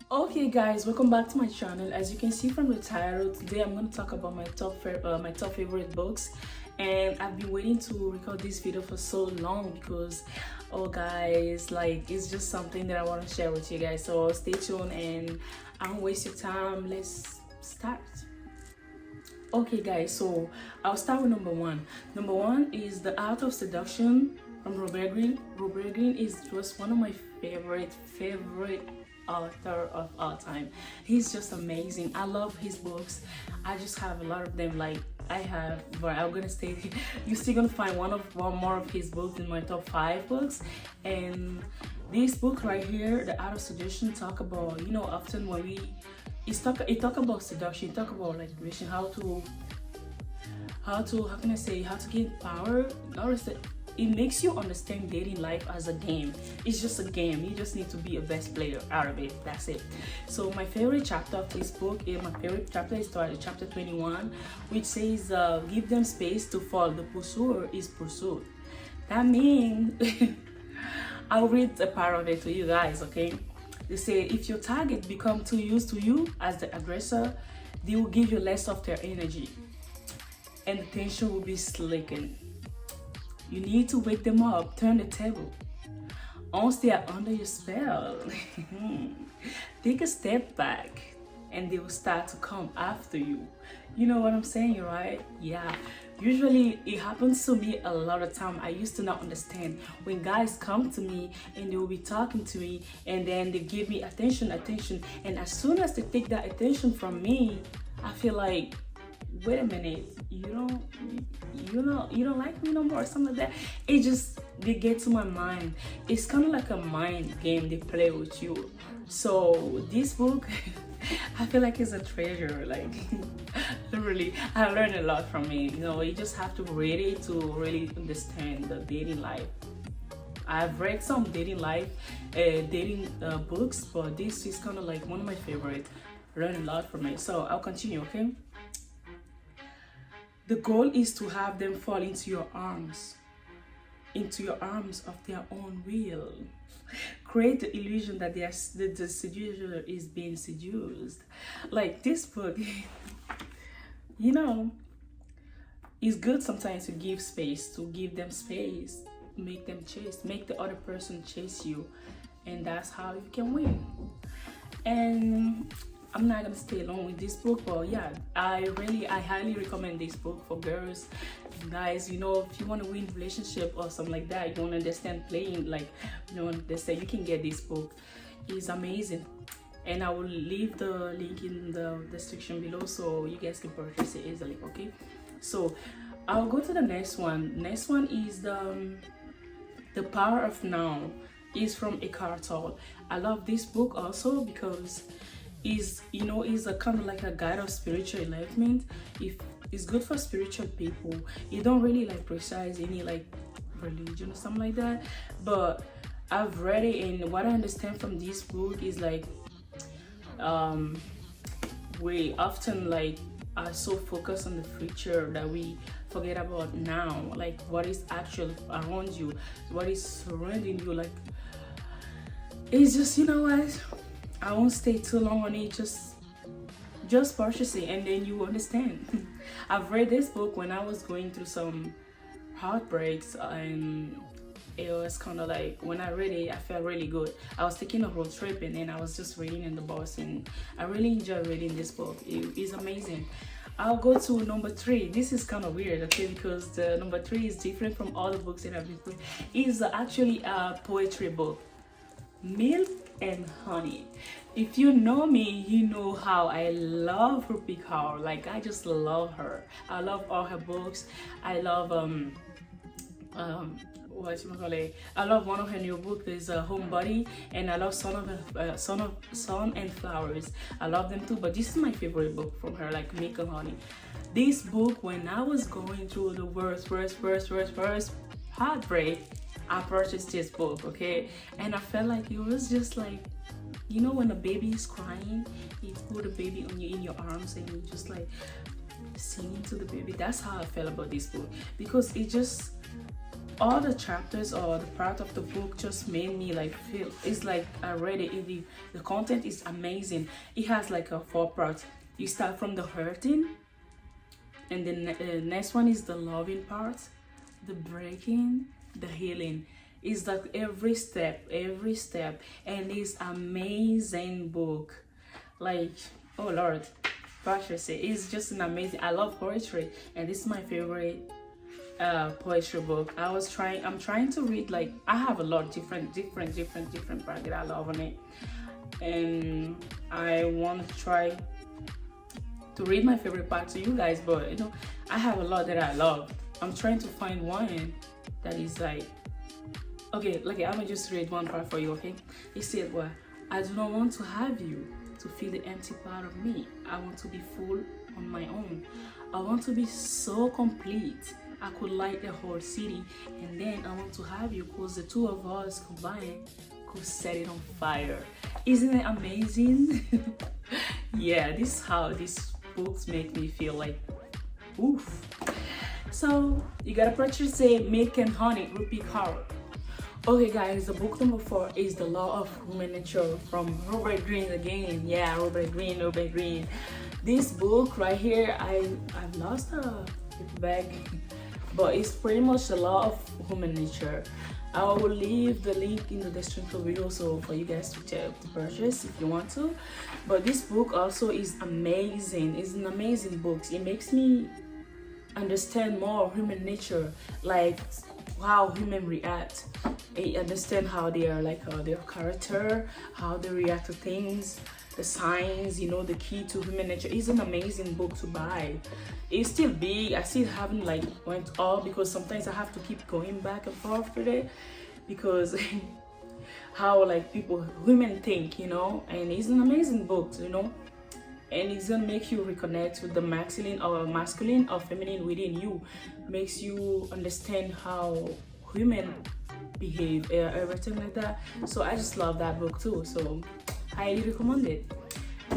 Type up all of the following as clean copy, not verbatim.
Okay guys, welcome back to my channel. As you can see from the title, today I'm going to talk about my top favorite books, and I've been waiting to record this video for so long because oh guys, like it's just something that I want to share with you guys. So stay tuned and I won't waste your time. Let's start. Okay guys, so I'll start with number one. Number one is The Art of Seduction from Robert Greene. Robert Greene is just one of my favorite author of all time. He's just amazing. I love his books. I just have a lot of them. Like I have, but I'm gonna stay. You're still gonna find one more of his books in my top 5 books. And this book right here, The Art of Seduction, talk about, you know, often when we it talk about seduction, it talk about like relation, how can I say, how to gain power. Notice that it makes you understand dating life as a game. It's just a game. You just need to be a best player out of it. That's it. So my favorite chapter of this book, my favorite chapter is chapter 21, which says, give them space to fall. The pursuer is pursued. That means, I'll read a part of it to you guys, okay? They say, if your target become too used to you as the aggressor, they will give you less of their energy and the tension will be slackened. You need to wake them up, turn the table. Once they are under your spell, take a step back and they will start to come after you. You know what I'm saying, right? Yeah. Usually it happens to me a lot of time. I used to not understand when guys come to me and they will be talking to me and then they give me attention, and as soon as they take that attention from me, I feel like, wait a minute, you don't like me no more, or something like that. They get to my mind. It's kind of like a mind game they play with you. So this book, I feel like it's a treasure. Like literally, I learned a lot from it. You know, you just have to read it to really understand the dating life. I've read some dating books, but this is kind of like one of my favorite. Learned a lot from it. So I'll continue, okay? The goal is to have them fall into your arms of their own will. Create the illusion that the seducer is being seduced. Like this book, you know, it's good sometimes to give them space, make the other person chase you, and that's how you can win. And I'm not gonna stay long with this book, but yeah, I highly recommend this book for girls, guys. You know, if you want to win relationship or something like that, you want to understand playing, like, you know, they say you can get this book. It's amazing, and I will leave the link in the description below so you guys can purchase it easily. Okay, so I'll go to the next one. Next one is the Power of Now. Is from Eckhart Tolle. I love this book also because is a kind of like a guide of spiritual enlightenment. If it's good for spiritual people, you don't really like precise any like religion or something like that, but I've read it, and what I understand from this book is like we often like are so focused on the future that we forget about now, like what is actually around you, what is surrounding you. Like it's just, you know what, I won't stay too long on it. Just purchase it and then you understand. I've read this book when I was going through some heartbreaks, and it was kind of like, when I read it, I felt really good. I was taking a road trip and then I was just reading in the bus, and I really enjoyed reading this book. It is amazing. I'll go to number 3. This is kind of weird, okay, because the number 3 is different from all the books that I've been through. It's actually a poetry book, Milk and Honey. If you know me, you know how I love Rupi Kaur. Like, I just love her. I love all her books. I love I love one of her new books. There's a Homebody, and I love Sun and Flowers. I love them too, but this is my favorite book from her, like Milk and Honey. This book, when I was going through the worst heartbreak, I purchased this book, okay? And I felt like it was just like, you know, when a baby is crying, you put the baby in your arms and you just like singing to the baby. That's how I felt about this book, because it just all the chapters or the part of the book just made me like feel, it's like I read it. The content is amazing. It has like a 4 parts. You start from the hurting, and then the next one is the loving part, the breaking, the healing. It's like every step, and it's amazing book. Like, oh Lord, Patricia, it's just an amazing. I love poetry, and this is my favorite poetry book. I'm trying to read, like, I have a lot of different parts that I love on it, and I want to try to read my favorite part to you guys, but you know, I have a lot that I love. I'm trying to find one that is like, okay, I'm gonna just read one part for you, okay? He said, well, I do not want to have you to feel the empty part of me. I want to be full on my own. I want to be so complete I could light the whole city, and then I want to have you because the two of us combined could set it on fire. Isn't it amazing? Yeah, this is how these books make me feel, like, oof. So you gotta purchase it, Milk and Honey, Rupi Kaur. Okay guys, the book number 4 is The Law of Human Nature from Robert Greene again. Yeah, Robert Greene. This book right here, I've lost a paperback, but it's pretty much The Law of Human Nature. I will leave the link in the description video so for you guys to purchase if you want to. But this book also is amazing. It's an amazing book. It makes me understand more human nature, like how human react. I understand how they are, like their character, how they react to things, the signs, you know, the key to human nature. It's an amazing book to buy. It's still big. I still haven't like went all because sometimes I have to keep going back and forth with it because how like women think, you know. And it's an amazing book, you know, and it's gonna make you reconnect with the masculine or feminine within you. Makes you understand how women behave, everything like that. So I just love that book too, so highly recommend it.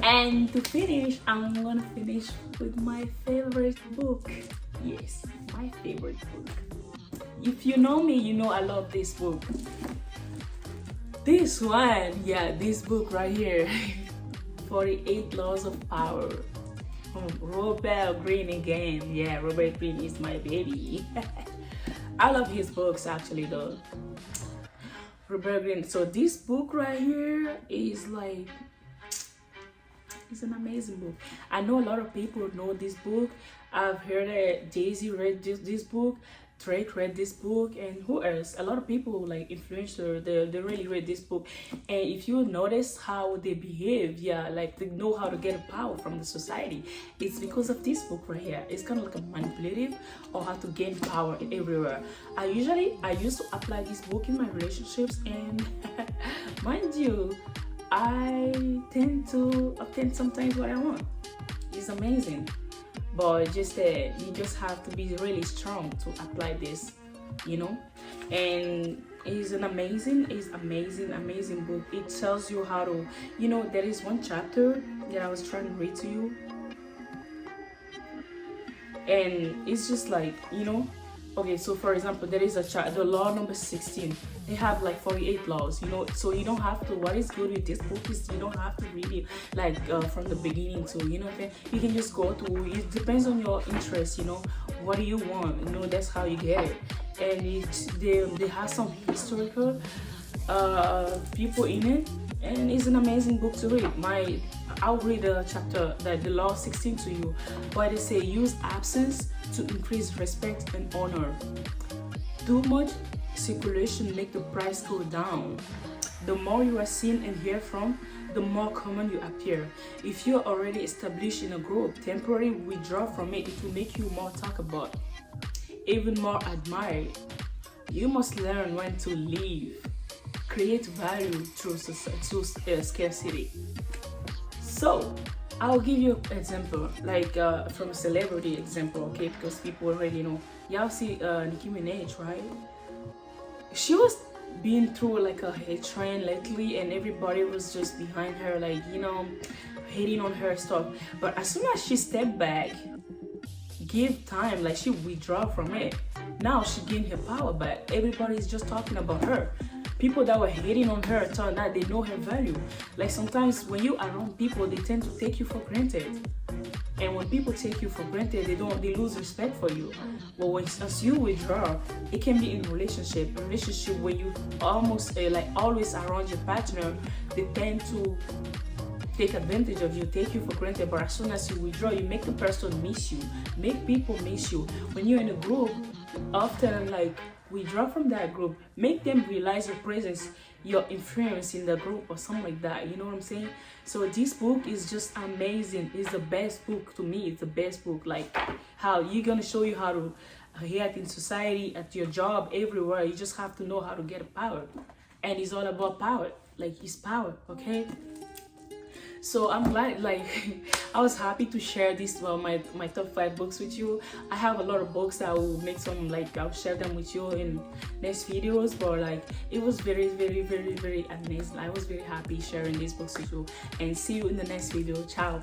And to finish, I'm gonna finish with my favorite book. Yes, my favorite book. If you know me, you know I love this book. This one, yeah, this book right here. 48 Laws of Power. Robert Greene again. Yeah, Robert Greene is my baby. I love his books actually though. Robert Greene. So this book right here is like, it's an amazing book. I know a lot of people know this book. I've heard that Jay-Z read this book, Drake read this book, and who else? A lot of people, like influencers, they really read this book. And if you notice how they behave, yeah, like they know how to get power from the society, it's because of this book right here. It's kind of like a manipulative or how to gain power everywhere. I used to apply this book in my relationships, and mind you, I tend to obtain sometimes what I want. It's amazing. But just you just have to be really strong to apply this, you know. And it's amazing book. It tells you how to, you know, there is one chapter that I was trying to read to you, and it's just like, you know, okay, so for example, there is the law number 16. They have like 48 laws, you know, so you don't have to, what is good with this book is you don't have to read it like from the beginning to, you know, you can just go to, it depends on your interest, you know, what do you want, you know, that's how you get it. And they have some historical people in it, and it's an amazing book to read. I'll read the chapter, the law 16 to you, where they say use absence to increase respect and honor. Too much circulation make the price go down. The more you are seen and hear from, the more common you appear. If you're already established in a group, temporary withdraw from it will make you more talked about, even more admired. You must learn when to leave. Create value through scarcity. So I'll give you an example, like from a celebrity example, okay, because people already know. Y'all see Nicki Minaj, right? She was being through like a hate train lately, and everybody was just behind her, like, you know, hating on her stuff. But as soon as she stepped back, give time, like she withdraw from it, Now she gained her power back. Everybody's just talking about her. People that were hating on her turned out they know her value. Like sometimes when you are around people, they tend to take you for granted. And when people take you for granted, they lose respect for you. But as you withdraw, it can be in a relationship where you almost like always around your partner, they tend to take advantage of you, take you for granted. But as soon as you withdraw, you make the person miss you, make people miss you. When you're in a group, often like withdraw from that group, make them realize your presence, your influence in the group or something like that. You know what I'm saying? So this book is just amazing. It's the best book to me. It's the best book. Like how you're gonna show you how to react in society, at your job, everywhere. You just have to know how to get power, and it's all about power. Like it's power, okay? So I'm glad, like I was happy to share this, my top 5 books with you. I have a lot of books that I will make some, like I'll share them with you in next videos, but like it was very amazing. I was very happy sharing these books with you, and see you in the next video. Ciao.